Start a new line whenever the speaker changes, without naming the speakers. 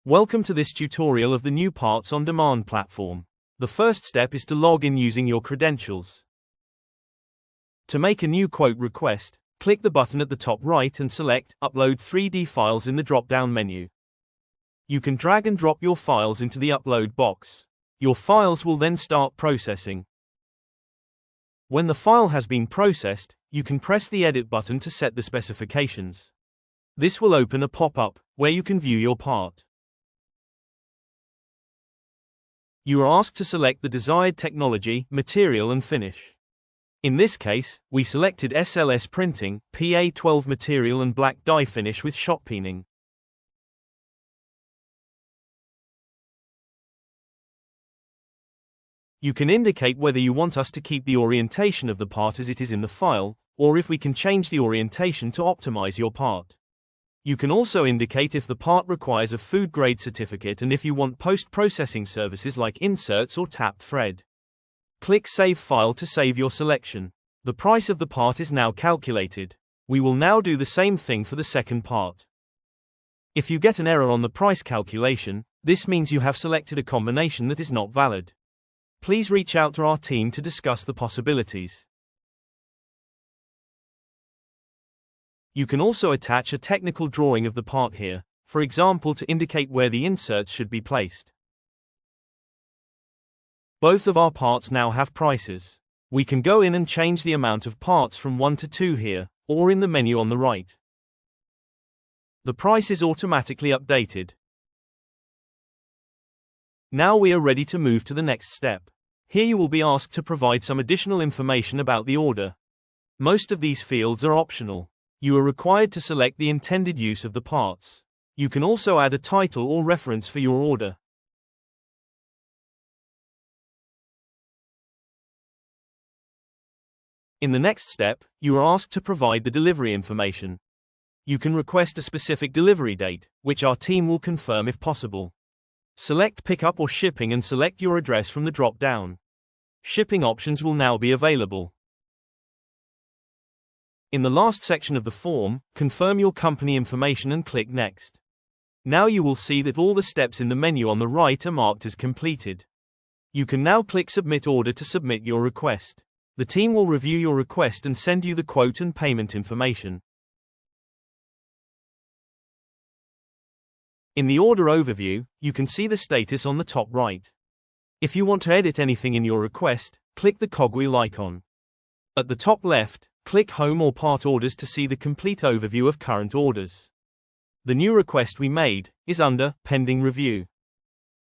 Welcome to this tutorial of the new Parts on Demand platform. The first step is to log in using your credentials. To make a new quote request, click the button at the top right and select Upload 3D Files in the drop-down menu. You can drag and drop your files into the upload box. Your files will then start processing. When the file has been processed, you can press the Edit button to set the specifications. This will open a pop-up where you can view your part. You are asked to select the desired technology, material and finish. In this case, we selected SLS printing, PA12 material and black dye finish with shot peening. You can indicate whether you want us to keep the orientation of the part as it is in the file, or if we can change the orientation to optimize your part. You can also indicate if the part requires a food-grade certificate and if you want post-processing services like inserts or tapped thread. Click Save File to save your selection. The price of the part is now calculated. We will now do the same thing for the second part. If you get an error on the price calculation, this means you have selected a combination that is not valid. Please reach out to our team to discuss the possibilities. You can also attach a technical drawing of the part here, for example to indicate where the inserts should be placed. Both of our parts now have prices. We can go in and change the amount of parts from 1 to 2 here, or in the menu on the right. The price is automatically updated. Now we are ready to move to the next step. Here you will be asked to provide some additional information about the order. Most of these fields are optional. You are required to select the intended use of the parts. You can also add a title or reference for your order. In the next step, you are asked to provide the delivery information. You can request a specific delivery date, which our team will confirm if possible. Select Pickup or Shipping and select your address from the drop-down. Shipping options will now be available. In the last section of the form, confirm your company information and click Next. Now you will see that all the steps in the menu on the right are marked as completed. You can now click Submit Order to submit your request. The team will review your request and send you the quote and payment information. In the order overview, you can see the status on the top right. If you want to edit anything in your request, click the cogwheel icon. At the top left, click Home or Part Orders to see the complete overview of current orders. The new request we made is under Pending Review.